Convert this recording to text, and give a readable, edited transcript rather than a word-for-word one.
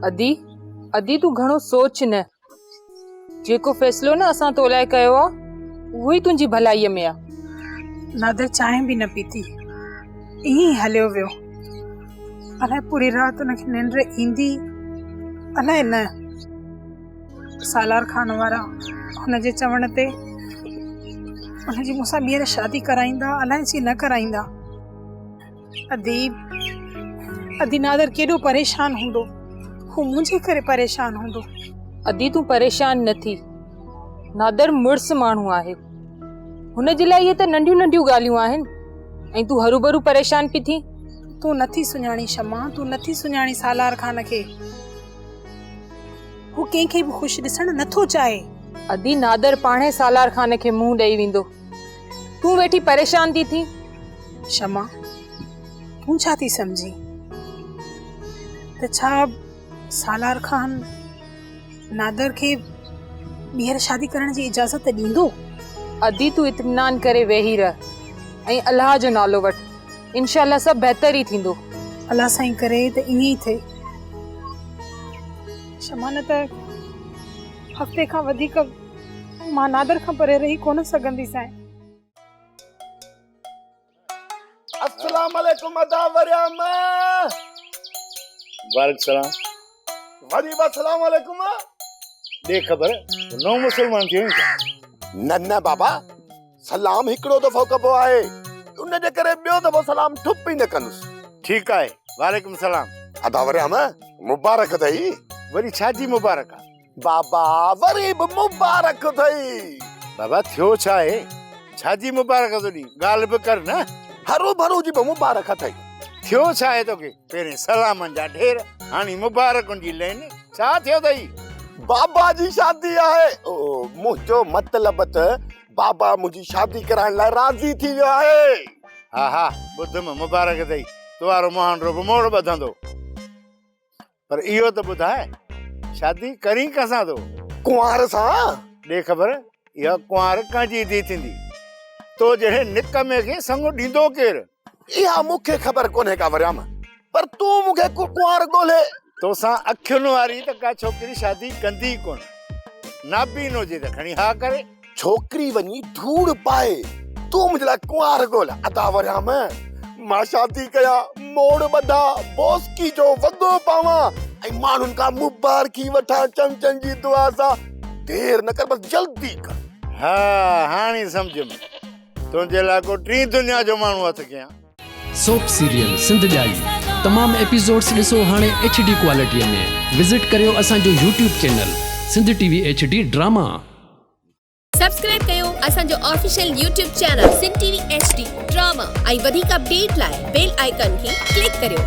अदी अदी तू घणो सोच न, जेको फैसलो न असां तो लाइ कयो आ उहो ई तुंहिंजी भलाईअ में आ। नादर चांहि बि न पीती, ईअं ई हलियो वियो। अलाए पूरी राति उनखे निंड ईंदी अलाए न। सालार खान वारा हुनजे चवण ते हुनजी मूंसां ॿीहर शादी कराईंदा, अलाए जी न कराईंदा। अदी नादर केॾो परेशान हूंदो, हू मुंहिंजे करे परेशान हूंदो। अदी तूं परेशान न थी, नादर मुड़स माण्हू आहे, हुनजे लाइ इहे त नंढियूं नंढियूं ॻाल्हियूं आहिनि ऐं तूं हरू भरू परेशान पई थी। तूं नथी सुञाणी शमा, तूं नथी सुञाणी सालार खान खे। हू कंहिंखे बि ख़ुशि ॾिसण नथो चाहे। अदी नादर पाणे सालार खान खे मुंहुं ॾेई वेंदो, तूं वेठी परेशान थी थी। शमा तूं छा थी समझी त छा सालार खान नादर खे ॿीहर शादी करण जी इजाज़त ॾींदो? अदी तूं इत्मीनान करे वेही रह ऐं अल्लाह जो नालो वठ, इंशाअल्लाह सब बेहतर ही थींदो। अल्लाह साईं करे त ईअं ई थिए। शमा न त हफ़्ते खां वधीक मां नादर खां परे रही कोन सघंदी साईं। अस्सलाम वालेकुम अदा वरियाम। वालेकुम सलाम। वरी अस्सलाम वालेकुम। दे खबर नौ मुसलमान थियो न न बाबा, सलाम हिकड़ो दफ़ो कबो आहे, उन जे करे ॿियो दफ़ो सलाम ठुप ई न कंदुसि। ठीक आहे। वालेकुम सलाम। अदा वरियाम मुबारक अथई। वरी छाजी मुबारक आ? बाबा वरी बि मुबारक अथई। बाबा थियो छा आहे? छाजी मुबारक तो दी ॻाल्हि बि कर न। हरू भरू जी बि मुबारक अथई। थियो छा आहे तोखे? पहिरें सलामनि जा ढेर, हाणे मुबारकुनि जी लेन। छा थियो अथई? बाबा जी शादी आहे। मुंहिंजो मतिलब त बाबा मुंहिंजी शादी कराइण लाइ राज़ी थी वियो आहे। हा हा ॿुधम मुबारक अथई, तुवारो मुहांडो बि मोड़ ॿधंदो। पर इहो त ॿुधाए, शादी करी कंसां तो? कुंवार सां। ॾे ख़बर इहा कुंवार कंहिंजी धीउ थींदी? तो जहिड़े निक में खे संग ॾींदो केरु? इहा मूंखे ख़बर कोन्हे का वरियाम, पर तूं मूंखे कुंवार ॻोल्हे। तोसां अखियुनि वारी त का छोकिरी शादी कंदी कोन, नाबीन हुजे त खणी हा करे। छोकिरी वञी धूड़ पाए, तूं मुंहिंजे लाइ कुंवार ॻोल्ह। अदा वरियाम मां शादी कया, मोड़ ॿधा, बोस्की जो वॻो पावां ऐं माण्हुनि खां मुबारकी वठां चमचनि जी दुआ सां। देर न कर, बस जल्दी कर। हा हाणे सम्झम, तुंहिंजे लाइ को टी दुनिया जो माण्हू हथ कयां। सोप सीरियल सिंध ॼाई तमाम एपिसोड्स ॾिसो हाणे HD क्वालिटीअ में। विज़िट करियो असांजो YouTube channel Sindh TV HD drama. Subscribe कयो असांजो official YouTube channel Sindh TV HD drama ऐं वधीक अपडेट लाइ बेल आइकन खे क्लिक करियो।